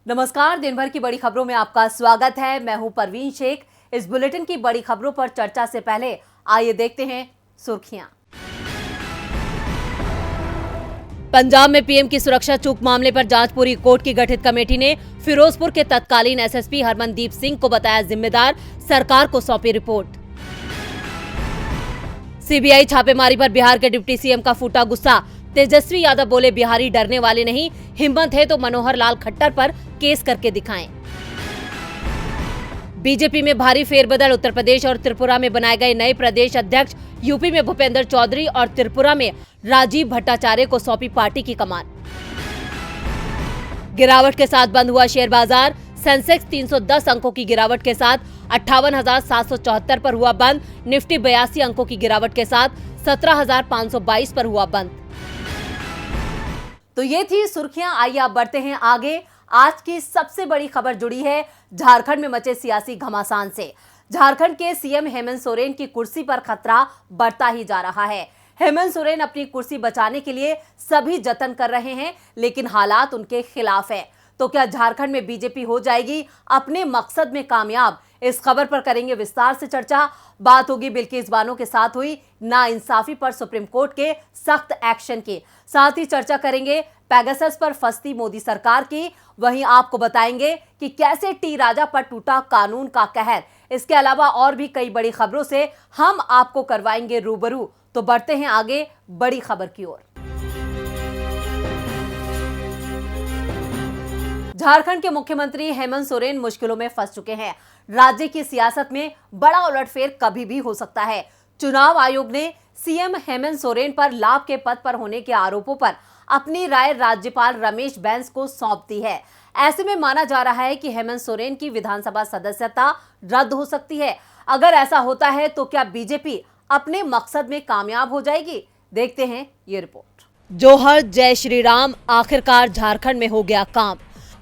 नमस्कार, दिन भर की बड़ी खबरों में आपका स्वागत है। मैं हूं परवीन शेख। इस बुलेटिन की बड़ी खबरों पर चर्चा से पहले आइए देखते हैं सुर्खियां। पंजाब में पीएम की सुरक्षा चूक मामले पर जांचपुरी कोर्ट की गठित कमेटी ने फिरोजपुर के तत्कालीन एसएसपी हरमनदीप सिंह को बताया जिम्मेदार, सरकार को सौंपी रिपोर्ट। सीबीआई छापेमारी पर बिहार के डिप्टी सीएम का फूटा गुस्सा। तेजस्वी यादव बोले, बिहारी डरने वाले नहीं, हिम्मत है तो मनोहर लाल खट्टर पर केस करके दिखाएं। बीजेपी में भारी फेरबदल। उत्तर प्रदेश और त्रिपुरा में बनाए गए नए प्रदेश अध्यक्ष। यूपी में भूपेंद्र चौधरी और त्रिपुरा में राजीव भट्टाचार्य को सौंपी पार्टी की कमान। गिरावट के साथ बंद हुआ शेयर बाजार। सेंसेक्स 310 अंकों की गिरावट के साथ 58,774 पर हुआ बंद। निफ्टी 82 अंकों की गिरावट के साथ 17,522 पर हुआ बंद। तो ये थी सुर्खियां। आइए अब बढ़ते हैं आगे। आज की सबसे बड़ी खबर जुड़ी है झारखंड में मचे सियासी घमासान से। झारखंड के सीएम हेमंत सोरेन की कुर्सी पर खतरा बढ़ता ही जा रहा है। हेमंत सोरेन अपनी कुर्सी बचाने के लिए सभी जतन कर रहे हैं, लेकिन हालात उनके खिलाफ है। तो क्या झारखंड में बीजेपी हो जाएगी अपने मकसद में कामयाब? इस खबर पर करेंगे विस्तार से चर्चा। बात होगी बिल्किस बानो के साथ हुई नाइंसाफी पर सुप्रीम कोर्ट के सख्त एक्शन की। साथ ही चर्चा करेंगे पेगासस पर फंसती मोदी सरकार की। वहीं आपको बताएंगे कि कैसे टी राजा पर टूटा कानून का कहर। इसके अलावा और भी कई बड़ी खबरों से हम आपको करवाएंगे रूबरू। तो बढ़ते हैं आगे बड़ी खबर की ओर। झारखंड के मुख्यमंत्री हेमंत सोरेन मुश्किलों में फंस चुके हैं। राज्य की सियासत में बड़ा उलटफेर कभी भी हो सकता है। चुनाव आयोग ने सीएम हेमंत सोरेन पर लाभ के पद पर होने के आरोपों पर अपनी राय राज्यपाल रमेश बैस को सौंप दी है। ऐसे में माना जा रहा है कि हेमंत सोरेन की विधानसभा सदस्यता रद्द हो सकती है। अगर ऐसा होता है तो क्या बीजेपी अपने मकसद में कामयाब हो जाएगी? देखते हैं ये रिपोर्ट। जोहर जय श्री राम, आखिरकार झारखंड में हो गया काम।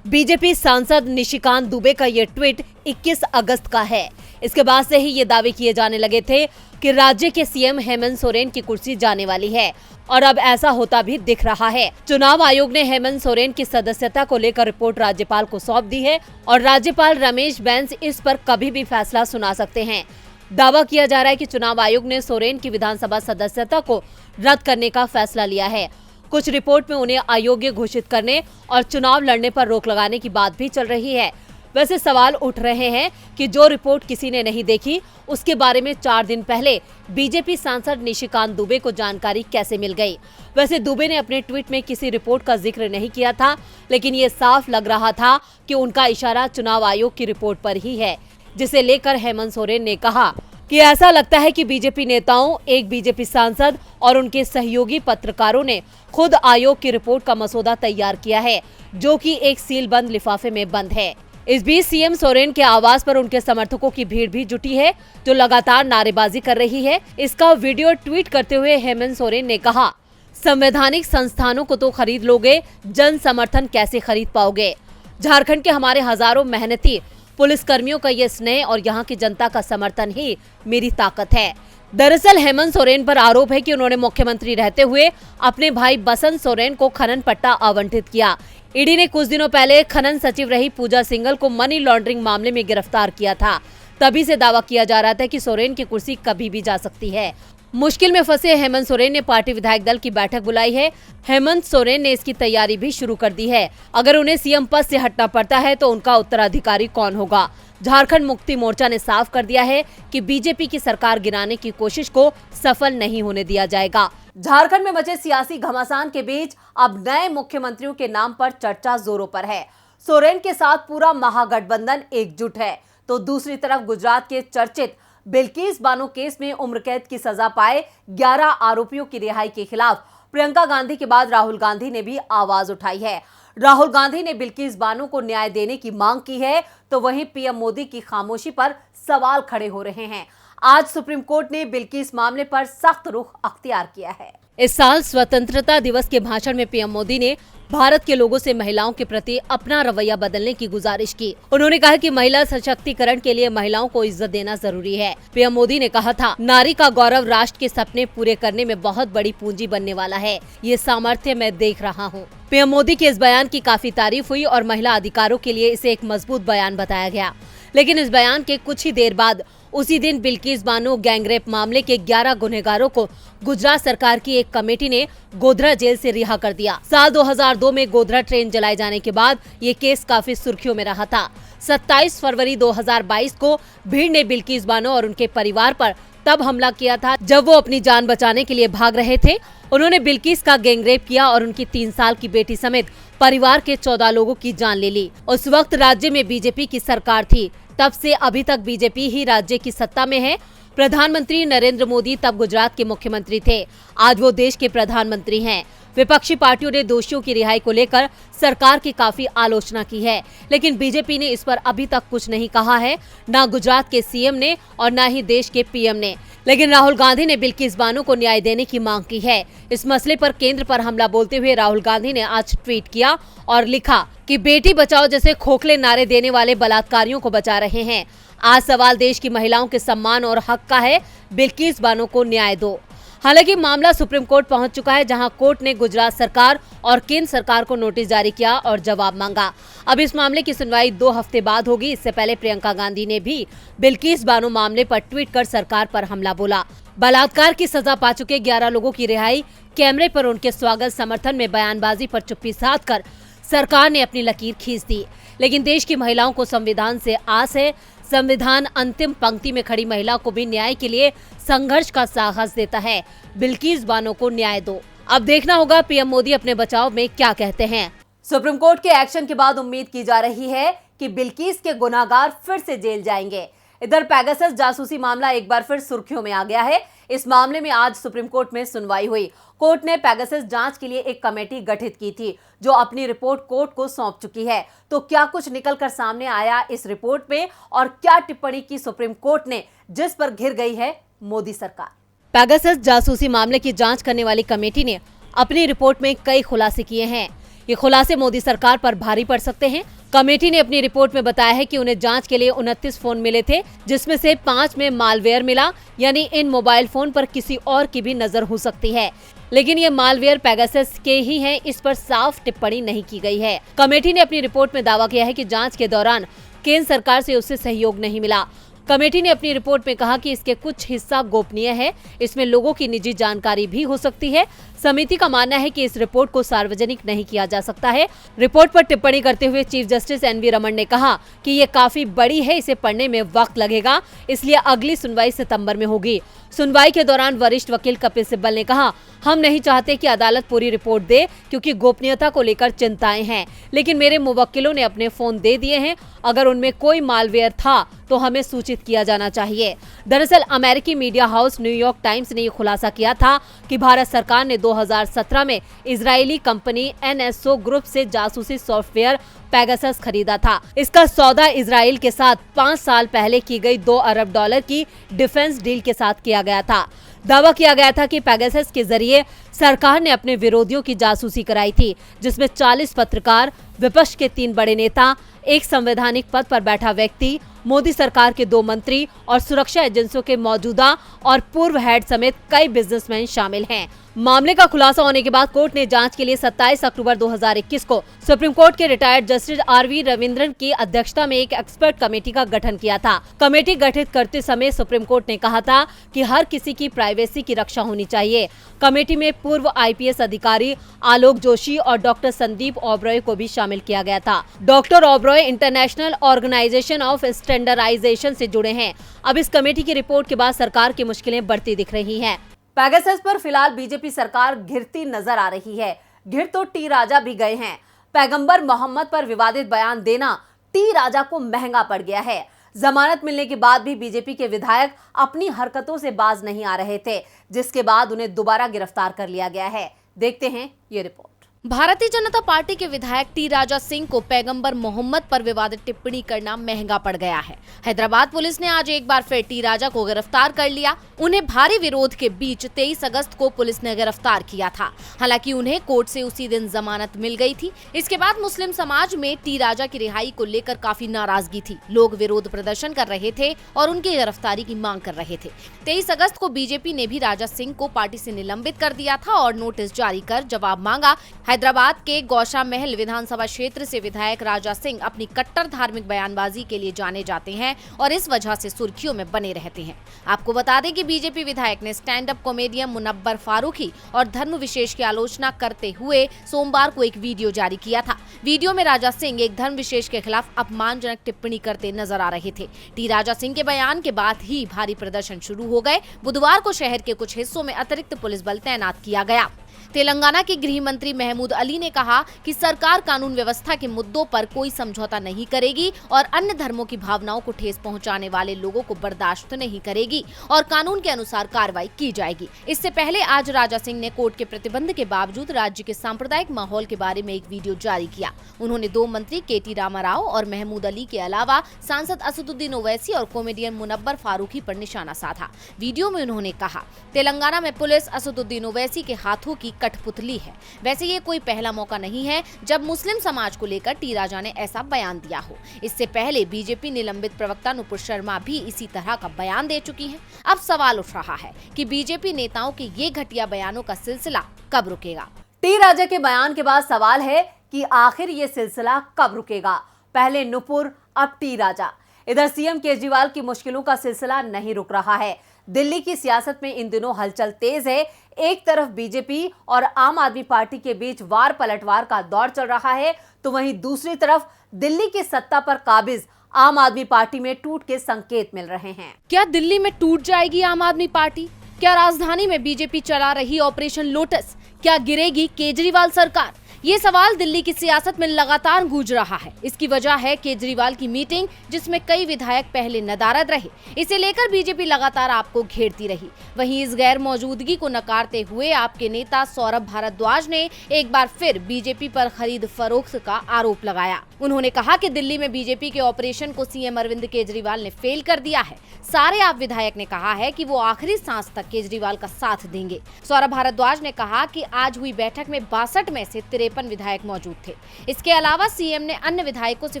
बीजेपी सांसद निशिकांत दुबे का ये ट्वीट 21 अगस्त का है। इसके बाद से ही ये दावे किए जाने लगे थे कि राज्य के सीएम हेमंत सोरेन की कुर्सी जाने वाली है, और अब ऐसा होता भी दिख रहा है। चुनाव आयोग ने हेमंत सोरेन की सदस्यता को लेकर रिपोर्ट राज्यपाल को सौंप दी है और राज्यपाल रमेश बैस इस पर कभी भी फैसला सुना सकते हैं। दावा किया जा रहा है कि चुनाव आयोग ने सोरेन की विधानसभा सदस्यता को रद्द करने का फैसला लिया है। कुछ रिपोर्ट में उन्हें अयोग्य घोषित करने और चुनाव लड़ने पर रोक लगाने की बात भी चल रही है। वैसे सवाल उठ रहे हैं कि जो रिपोर्ट किसी ने नहीं देखी, उसके बारे में 4 दिन पहले बीजेपी सांसद निशिकांत दुबे को जानकारी कैसे मिल गई? वैसे दुबे ने अपने ट्वीट में किसी रिपोर्ट का जिक्र नहीं किया था, लेकिन ये साफ लग रहा था कि उनका इशारा चुनाव आयोग की रिपोर्ट पर ही है, जिसे लेकर हेमंत सोरेन ने कहा कि ऐसा लगता है कि बीजेपी नेताओं, एक बीजेपी सांसद और उनके सहयोगी पत्रकारों ने खुद आयोग की रिपोर्ट का मसौदा तैयार किया है, जो कि एक सीलबंद लिफाफे में बंद है। इस बीच सीएम सोरेन के आवास पर उनके समर्थकों की भीड़ भी जुटी है, जो लगातार नारेबाजी कर रही है। इसका वीडियो ट्वीट करते हुए हेमंत सोरेन ने कहा, संवैधानिक संस्थानों को तो खरीद लोगे, जन समर्थन कैसे खरीद पाओगे? झारखंड के हमारे हजारों मेहनती पुलिस कर्मियों का ये स्नेह और यहाँ की जनता का समर्थन ही मेरी ताकत है। दरअसल हेमंत सोरेन पर आरोप है कि उन्होंने मुख्यमंत्री रहते हुए अपने भाई बसंत सोरेन को खनन पट्टा आवंटित किया। ईडी ने कुछ दिनों पहले खनन सचिव रही पूजा सिंघल को मनी लॉन्ड्रिंग मामले में गिरफ्तार किया था। तभी से दावा किया जा रहा था कि सोरेन की कुर्सी कभी भी जा सकती है। मुश्किल में फंसे हेमंत सोरेन ने पार्टी विधायक दल की बैठक बुलाई है। हेमंत सोरेन ने इसकी तैयारी भी शुरू कर दी है। अगर उन्हें सीएम पद से हटना पड़ता है तो उनका उत्तराधिकारी कौन होगा? झारखंड मुक्ति मोर्चा ने साफ कर दिया है कि बीजेपी की सरकार गिराने की कोशिश को सफल नहीं होने दिया जाएगा। झारखंड में मचे सियासी घमासान के बीच अब नए मुख्यमंत्रियों के नाम पर चर्चा जोरों पर है। सोरेन के साथ पूरा महागठबंधन एकजुट है, तो दूसरी तरफ गुजरात के चर्चित बिल्किस बानो केस में उम्र कैद की सजा पाए 11 आरोपियों की रिहाई के खिलाफ प्रियंका गांधी के बाद राहुल गांधी ने भी आवाज उठाई है। राहुल गांधी ने बिल्किस बानो को न्याय देने की मांग की है, तो वहीं पीएम मोदी की खामोशी पर सवाल खड़े हो रहे हैं। आज सुप्रीम कोर्ट ने बिल्किस मामले पर सख्त रुख अख्तियार किया है। इस साल स्वतंत्रता दिवस के भाषण में पीएम मोदी ने भारत के लोगों से महिलाओं के प्रति अपना रवैया बदलने की गुजारिश की। उन्होंने कहा कि महिला सशक्तिकरण के लिए महिलाओं को इज्जत देना जरूरी है। पीएम मोदी ने कहा था, नारी का गौरव राष्ट्र के सपने पूरे करने में बहुत बड़ी पूंजी बनने वाला है। ये सामर्थ्य मैं देख रहा हूँ। पीएम मोदी के इस बयान की काफी तारीफ हुई और महिला अधिकारों के लिए इसे एक मजबूत बयान बताया गया। लेकिन इस बयान के कुछ ही देर बाद उसी दिन बिल्किस बानो गैंगरेप मामले के 11 गुनहगारों को गुजरात सरकार की एक कमेटी ने गोधरा जेल से रिहा कर दिया। साल 2002 में गोधरा ट्रेन जलाए जाने के बाद ये केस काफी सुर्खियों में रहा था। 27 फरवरी 2022 को भीड़ ने बिल्किस बानो और उनके परिवार पर तब हमला किया था जब वो अपनी जान बचाने के लिए भाग रहे थे। उन्होंने बिल्किस का गैंगरेप किया और उनकी 3 साल की बेटी समेत परिवार के 14 लोगों की जान ले ली। उस वक्त राज्य में बीजेपी की सरकार थी। तब से अभी तक बीजेपी ही राज्य की सत्ता में है। प्रधानमंत्री नरेंद्र मोदी तब गुजरात के मुख्यमंत्री थे। आज वो देश के प्रधानमंत्री हैं। विपक्षी पार्टियों ने दोषियों की रिहाई को लेकर सरकार की काफी आलोचना की है, लेकिन बीजेपी ने इस पर अभी तक कुछ नहीं कहा है, ना गुजरात के सीएम ने और ना ही देश के पीएम ने। लेकिन राहुल गांधी ने बिल्किस बानो को न्याय देने की मांग की है। इस मसले पर केंद्र पर हमला बोलते हुए राहुल गांधी ने आज ट्वीट किया और लिखा कि बेटी बचाओ जैसे खोखले नारे देने वाले बलात्कारियों को बचा रहे हैं। आज सवाल देश की महिलाओं के सम्मान और हक का है। बिल्किस बानो को न्याय दो। हालांकि मामला सुप्रीम कोर्ट पहुंच चुका है, जहां कोर्ट ने गुजरात सरकार और केंद्र सरकार को नोटिस जारी किया और जवाब मांगा। अब इस मामले की सुनवाई 2 हफ्ते बाद होगी। इससे पहले प्रियंका गांधी ने भी बिल्किस बानो मामले पर ट्वीट कर सरकार पर हमला बोला। बलात्कार की सजा पा चुके 11 लोगों की रिहाई, कैमरे पर उनके स्वागत समर्थन में बयानबाजी पर चुप्पी साध कर सरकार ने अपनी लकीर खींच दी। लेकिन देश की महिलाओं को संविधान से आस है। संविधान अंतिम पंक्ति में खड़ी महिला को भी न्याय के लिए संघर्ष का साहस देता है। बिल्किस बानो को न्याय दो। अब देखना होगा पीएम मोदी अपने बचाव में क्या कहते हैं। सुप्रीम कोर्ट के एक्शन के बाद उम्मीद की जा रही है कि बिल्किस के गुनाहगार फिर से जेल जाएंगे। इधर पेगासस जासूसी मामला एक बार फिर सुर्खियों में आ गया है। इस मामले में आज सुप्रीम कोर्ट में सुनवाई हुई। कोर्ट ने पेगासस जांच के लिए एक कमेटी गठित की थी, जो अपनी रिपोर्ट कोर्ट को सौंप चुकी है। तो क्या कुछ निकलकर सामने आया इस रिपोर्ट में और क्या टिप्पणी की सुप्रीम कोर्ट ने, जिस पर घिर गई है मोदी सरकार। पेगासस जासूसी मामले की जांच करने वाली कमेटी ने अपनी रिपोर्ट में कई खुलासे किए हैं। ये खुलासे मोदी सरकार पर भारी पड़ सकते हैं। कमेटी ने अपनी रिपोर्ट में बताया है कि उन्हें जांच के लिए 29 फोन मिले थे, जिसमें से 5 में मालवेयर मिला, यानी इन मोबाइल फोन पर किसी और की भी नजर हो सकती है। लेकिन ये मालवेयर पेगासस के ही हैं, इस पर साफ टिप्पणी नहीं की गई है। कमेटी ने अपनी रिपोर्ट में दावा किया है कि जांच के दौरान केंद्र सरकार से उससे सहयोग नहीं मिला। कमेटी ने अपनी रिपोर्ट में कहा कि इसके कुछ हिस्सा गोपनीय है, इसमें लोगों की निजी जानकारी भी हो सकती है। समिति का मानना है कि इस रिपोर्ट को सार्वजनिक नहीं किया जा सकता है। रिपोर्ट पर टिप्पणी करते हुए चीफ जस्टिस एनवी रमन ने कहा कि ये काफी बड़ी है, इसे पढ़ने में वक्त लगेगा, इसलिए अगली सुनवाई सितंबर में होगी। सुनवाई के दौरान वरिष्ठ वकील कपिल सिब्बल ने कहा, हम नहीं चाहते कि अदालत पूरी रिपोर्ट दे, क्योंकि गोपनीयता को लेकर चिंताएं हैं। लेकिन मेरे मुवक्किलों ने अपने फोन दे दिए हैं। अगर उनमें कोई मालवेयर था तो हमें सूचित किया जाना चाहिए। दरअसल अमेरिकी मीडिया हाउस न्यूयॉर्क टाइम्स ने ये खुलासा किया था कि भारत सरकार ने 2017 में इजरायली कंपनी NSO ग्रुप से जासूसी सॉफ्टवेयर पेगासस खरीदा था। इसका सौदा इजराइल के साथ 5 साल पहले की गई $2 अरब की डिफेंस डील के साथ किया गया था। दावा किया गया था कि पेगासस के जरिए सरकार ने अपने विरोधियों की जासूसी कराई थी, जिसमें 40 पत्रकार, विपक्ष के 3 बड़े नेता, एक संवैधानिक पद पर बैठा व्यक्ति, मोदी सरकार के 2 मंत्री और सुरक्षा एजेंसियों के मौजूदा और पूर्व हेड समेत कई बिजनेसमैन शामिल हैं। मामले का खुलासा होने के बाद कोर्ट ने जांच के लिए 27 अक्टूबर 2021 को सुप्रीम कोर्ट के रिटायर्ड जस्टिस RV रविंद्रन की अध्यक्षता में एक एक्सपर्ट कमेटी का गठन किया था। कमेटी गठित करते समय सुप्रीम कोर्ट ने कहा था कि हर किसी की प्राइवेसी की रक्षा होनी चाहिए। कमेटी में पूर्व IPS अधिकारी आलोक जोशी और डॉक्टर संदीप ओबरॉय को भी शामिल किया गया था। Doctor Oberoi International Organisation of Standardisation से जुड़े हैं। अब इस कमेटी की रिपोर्ट के बाद सरकार की मुश्किलें बढ़ती दिख रही हैं। पेगासस पर फिलहाल बीजेपी सरकार घिरती नजर आ रही है। घिर तो टी राजा भी गए हैं। पैगंबर मोहम्मद पर विवादित बयान देना टी राजा को महंगा पड़ गया है। जमानत मिलने के बाद भी बीजेपी के विधायक अपनी हरकतों से बाज नहीं आ रहे थे, जिसके बाद उन्हें दोबारा गिरफ्तार कर लिया गया है। देखते हैं ये रिपोर्ट। भारतीय जनता पार्टी के विधायक टी राजा सिंह को पैगंबर मोहम्मद पर विवादित टिप्पणी करना महंगा पड़ गया है। हैदराबाद पुलिस ने आज एक बार फिर टी राजा को गिरफ्तार कर लिया। उन्हें भारी विरोध के बीच 23 अगस्त को पुलिस ने गिरफ्तार किया था। हालांकि उन्हें कोर्ट से उसी दिन जमानत मिल गई थी। इसके बाद मुस्लिम समाज में टी राजा की रिहाई को लेकर काफी नाराजगी थी। लोग विरोध प्रदर्शन कर रहे थे और उनकी गिरफ्तारी की मांग कर रहे थे। 23 अगस्त को बीजेपी ने भी राजा सिंह को पार्टी से निलंबित कर दिया था और नोटिस जारी कर जवाब मांगा। हैदराबाद के गौशा महल विधानसभा क्षेत्र से विधायक राजा सिंह अपनी कट्टर धार्मिक बयानबाजी के लिए जाने जाते हैं और इस वजह से सुर्खियों में बने रहते हैं। आपको बता दें कि बीजेपी विधायक ने stand up comedian Munawar Faruqui और धर्म विशेष की आलोचना करते हुए सोमवार को एक वीडियो जारी किया था। वीडियो में राजा सिंह एक धर्म विशेष के खिलाफ अपमानजनक टिप्पणी करते नजर आ रहे थे। टी राजा सिंह के बयान के बाद ही भारी प्रदर्शन शुरू हो गए। बुधवार को शहर के कुछ हिस्सों में अतिरिक्त पुलिस बल तैनात किया गया। तेलंगाना के गृह मंत्री महमूद अली ने कहा कि सरकार कानून व्यवस्था के मुद्दों पर कोई समझौता नहीं करेगी और अन्य धर्मों की भावनाओं को ठेस पहुंचाने वाले लोगों को बर्दाश्त नहीं करेगी और कानून के अनुसार कार्रवाई की जाएगी। इससे पहले आज राजा सिंह ने कोर्ट के प्रतिबंध के बावजूद राज्य के सांप्रदायिक माहौल के बारे में एक वीडियो जारी किया। उन्होंने दो मंत्री केटी रामाराव और महमूद अली के अलावा सांसद असदुद्दीन ओवैसी और कॉमेडियन मुनव्वर फारूकी पर निशाना साधा। वीडियो में उन्होंने कहा, तेलंगाना में पुलिस असदुद्दीन ओवैसी के हाथों की कठपुतली है। वैसे ये कोई पहला मौका नहीं है जब मुस्लिम समाज को लेकर टी राजा ने ऐसा बयान दिया हो। इससे पहले बीजेपी निलंबित प्रवक्ता नुपुर शर्मा भी इसी तरह का बयान दे चुकी है। अब सवाल उठ रहा है कि बीजेपी नेताओं के ये घटिया बयानों का सिलसिला कब रुकेगा। टी राजा के बयान के बाद सवाल है कि आखिर ये सिलसिला कब रुकेगा। पहले नुपुर, अब टी राजा। इधर सीएम केजरीवाल की मुश्किलों का सिलसिला नहीं रुक रहा है। दिल्ली की सियासत में इन दिनों हलचल तेज है। एक तरफ बीजेपी और आम आदमी पार्टी के बीच वार पलटवार का दौर चल रहा है, तो वहीं दूसरी तरफ दिल्ली की सत्ता पर काबिज आम आदमी पार्टी में टूट के संकेत मिल रहे हैं। क्या दिल्ली में टूट जाएगी आम आदमी पार्टी? क्या राजधानी में बीजेपी चला रही ऑपरेशन लोटस, क्या गिरेगी केजरीवाल सरकार? ये सवाल दिल्ली की सियासत में लगातार गूंज रहा है। इसकी वजह है केजरीवाल की मीटिंग, जिसमें कई विधायक पहले नदारद रहे। इसे लेकर बीजेपी लगातार आपको घेरती रही। वहीं इस गैर मौजूदगी को नकारते हुए आपके नेता सौरभ भारद्वाज ने एक बार फिर बीजेपी पर खरीद फरोख्त का आरोप लगाया। उन्होंने कहा कि दिल्ली में बीजेपी के ऑपरेशन को सीएम अरविंद केजरीवाल ने फेल कर दिया है। सारे आप विधायक ने कहा है कि वो आखिरी सांस तक केजरीवाल का साथ देंगे। सौरभ भारद्वाज ने कहा कि आज हुई बैठक में 62 में से 53 विधायक मौजूद थे। इसके अलावा सीएम ने अन्य विधायकों से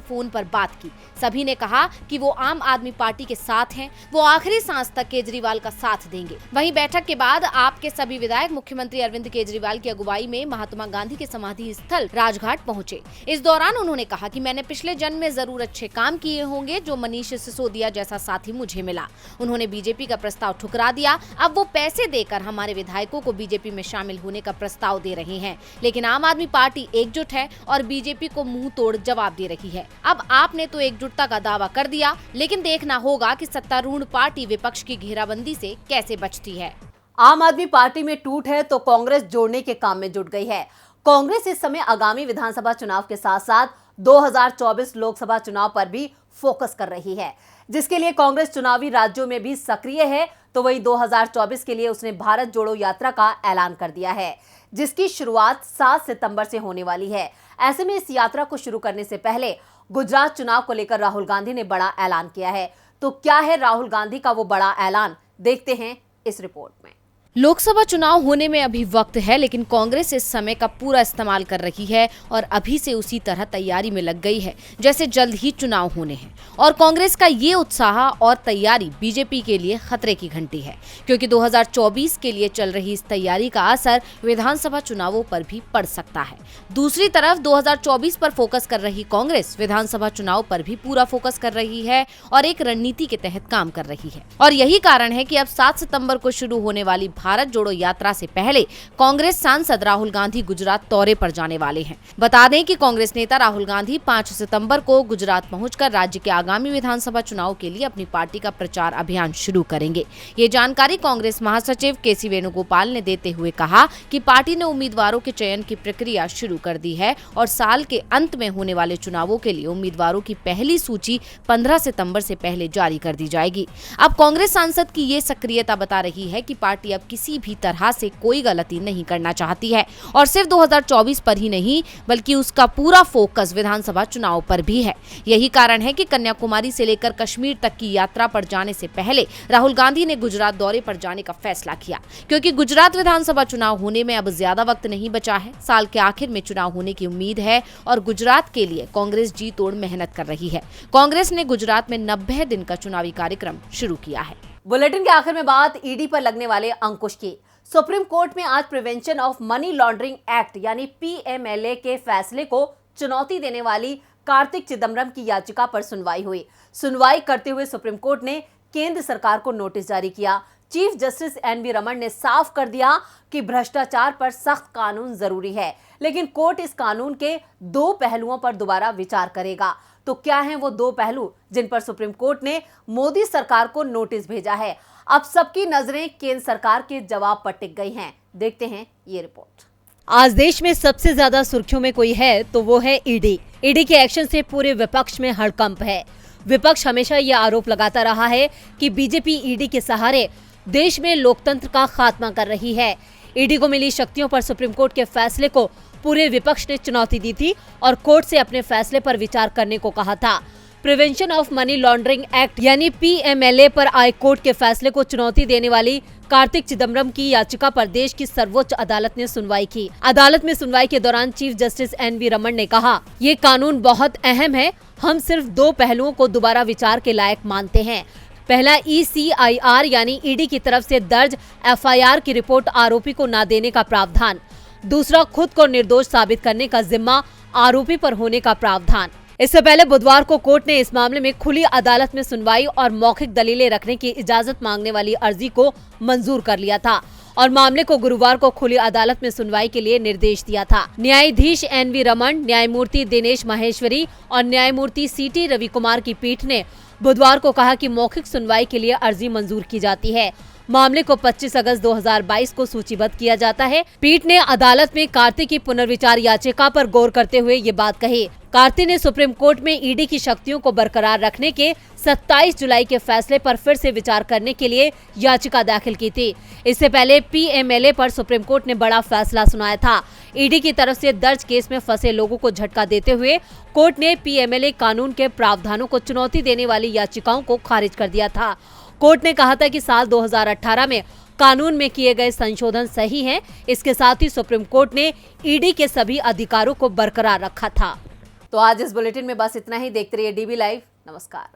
फोन पर बात की। सभी ने कहा कि वो आम आदमी पार्टी के साथ हैं, वो आखिरी सांस तक केजरीवाल का साथ देंगे। वहीं बैठक के बाद आपके सभी विधायक मुख्यमंत्री अरविंद केजरीवाल की अगुवाई में महात्मा गांधी के समाधि स्थल राजघाट पहुंचे। इस दौरान उन्होंने कहा कि मैंने पिछले जन्म में जरूर अच्छे काम किए होंगे जो मनीष सिसोदिया जैसा साथी मुझे मिला। उन्होंने बीजेपी का प्रस्ताव ठुकरा दिया। अब वो पैसे देकर हमारे विधायकों को बीजेपी में शामिल होने का प्रस्ताव दे रहे हैं, लेकिन आम आदमी पार्टी एकजुट है और बीजेपी को मुंह तोड़ जवाब दे रही है। अब आपने तो एकजुटता का दावा कर दिया, लेकिन देखना होगा कि सत्तारूढ़ पार्टी विपक्ष की घेराबंदी से कैसे बचती है। आम आदमी पार्टी में टूट है तो कांग्रेस जोड़ने के काम में जुट गई है। कांग्रेस इस समय आगामी विधानसभा चुनाव के साथ साथ 2024 लोकसभा चुनाव पर भी फोकस कर रही है, जिसके लिए कांग्रेस चुनावी राज्यों में भी सक्रिय है। तो वही 2024 के लिए उसने भारत जोड़ो यात्रा का ऐलान कर दिया है, जिसकी शुरुआत 7 सितंबर से होने वाली है। ऐसे में इस यात्रा को शुरू करने से पहले गुजरात चुनाव को लेकर राहुल गांधी ने बड़ा ऐलान किया है। तो क्या है राहुल गांधी का वो बड़ा ऐलान, देखते हैं इस रिपोर्ट में। लोकसभा चुनाव होने में अभी वक्त है, लेकिन कांग्रेस इस समय का पूरा इस्तेमाल कर रही है और अभी से उसी तरह तैयारी में लग गई है जैसे जल्द ही चुनाव होने हैं। और कांग्रेस का ये उत्साह और तैयारी बीजेपी के लिए खतरे की घंटी है, क्योंकि 2024 के लिए चल रही इस तैयारी का असर विधानसभा चुनावों पर भी पड़ सकता है। दूसरी तरफ 2024 पर फोकस कर रही कांग्रेस विधानसभा चुनाव पर भी पूरा फोकस कर रही है और एक रणनीति के तहत काम कर रही है। और यही कारण है कि अब 7 सितंबर को शुरू होने वाली भारत जोड़ो यात्रा से पहले कांग्रेस सांसद राहुल गांधी गुजरात दौरे पर जाने वाले हैं। बता दें कि कांग्रेस नेता राहुल गांधी 5 सितंबर को गुजरात पहुंचकर राज्य के आगामी विधानसभा चुनाव के लिए अपनी पार्टी का प्रचार अभियान शुरू करेंगे। ये जानकारी कांग्रेस महासचिव केसी वेणुगोपाल ने देते हुए कहा कि पार्टी ने उम्मीदवारों के चयन की प्रक्रिया शुरू कर दी है और साल के अंत में होने वाले चुनावों के लिए उम्मीदवारों की पहली सूची 15 सितंबर से पहले जारी कर दी जाएगी। अब कांग्रेस सांसद की ये सक्रियता बता रही है कि पार्टी अब किसी भी तरह से कोई गलती नहीं करना चाहती है और सिर्फ 2024 पर ही नहीं बल्कि उसका पूरा फोकस विधानसभा चुनाव पर भी है। यही कारण है कि कन्याकुमारी से लेकर कश्मीर तक की यात्रा पर जाने से पहले राहुल गांधी ने गुजरात दौरे पर जाने का फैसला किया, क्योंकि गुजरात विधानसभा चुनाव होने में अब ज्यादा वक्त नहीं बचा है। साल के आखिर में चुनाव होने की उम्मीद है और गुजरात के लिए कांग्रेस जी तोड़ मेहनत कर रही है। कांग्रेस ने गुजरात में 90 दिन का चुनावी कार्यक्रम शुरू किया है। बुलेटिन के आखिर में बात ईडी पर लगने वाले अंकुश की। सुप्रीम कोर्ट में आज prevention of money laundering act यानी पीएमएलए के फैसले को चुनौती देने वाली कार्तिक चिदम्बरम की याचिका पर सुनवाई हुई। सुनवाई करते हुए सुप्रीम कोर्ट ने केंद्र सरकार को नोटिस जारी किया। चीफ जस्टिस एनवी रमन ने साफ कर दिया कि भ्रष्टाचार पर सख्त कानून जरूरी है, लेकिन कोर्ट इस कानून के 2 पहलुओं पर दोबारा विचार करेगा। तो क्या हैं वो 2 पहलू जिन पर सुप्रीम कोर्ट ने मोदी सरकार को नोटिस भेजा है? अब सबकी नजरें केंद्र सरकार के जवाब पर टिक गई हैं। देखते हैं ये रिपोर्ट। आज देश में सबसे ज्यादा सुर्खियों में कोई है तो वो है ईडी। ईडी के एक्शन से पूरे विपक्ष में हड़कंप है। विपक्ष हमेशा ये आरोप लगाता रहा है कि बीजेपी ईडी के सहारे देश में लोकतंत्र का खात्मा कर रही है। ईडी को मिली शक्तियों पर सुप्रीम कोर्ट के फैसले को पूरे विपक्ष ने चुनौती दी थी और कोर्ट से अपने फैसले पर विचार करने को कहा था। Prevention of money laundering act यानी पीएमएलए पर आए कोर्ट के फैसले को चुनौती देने वाली कार्तिक चिदम्बरम की याचिका पर देश की सर्वोच्च अदालत ने सुनवाई की। अदालत में सुनवाई के दौरान चीफ जस्टिस एनवी रमन ने कहा, ये कानून बहुत अहम है। हम सिर्फ 2 पहलुओं को दोबारा विचार के लायक मानते हैं। पहला ECIR यानी ईडी की तरफ से दर्ज FIR की रिपोर्ट आरोपी को न देने का प्रावधान। दूसरा, खुद को निर्दोष साबित करने का जिम्मा आरोपी पर होने का प्रावधान। इससे पहले बुधवार को कोर्ट ने इस मामले में खुली अदालत में सुनवाई और मौखिक दलीलें रखने की इजाजत मांगने वाली अर्जी को मंजूर कर लिया था और मामले को गुरुवार को खुली अदालत में सुनवाई के लिए निर्देश दिया था। न्यायाधीश एनवी रमन, न्यायमूर्ति दिनेश माहेश्वरी और न्यायमूर्ति CT रवि कुमार की पीठ ने बुधवार को कहा कि मौखिक सुनवाई के लिए अर्जी मंजूर की जाती है। मामले को 25 अगस्त 2022 को सूचीबद्ध किया जाता है। पीठ ने अदालत में कार्ति की पुनर्विचार याचिका पर गौर करते हुए ये बात कही। कार्ति ने सुप्रीम कोर्ट में ईडी की शक्तियों को बरकरार रखने के 27 जुलाई के फैसले पर फिर से विचार करने के लिए याचिका दाखिल की थी। इससे पहले पीएमएलए पर सुप्रीम कोर्ट ने बड़ा फैसला सुनाया था। ईडी की तरफ से दर्ज केस में फंसे लोगों को झटका देते हुए कोर्ट ने पीएमएलए कानून के प्रावधानों को चुनौती देने वाली याचिकाओं को खारिज कर दिया था। कोर्ट ने कहा था कि साल 2018 में कानून में किए गए संशोधन सही हैं। इसके साथ ही सुप्रीम कोर्ट ने ईडी के सभी अधिकारों को बरकरार रखा था। तो आज इस बुलेटिन में बस इतना ही। देखते रहिए DB लाइव। नमस्कार।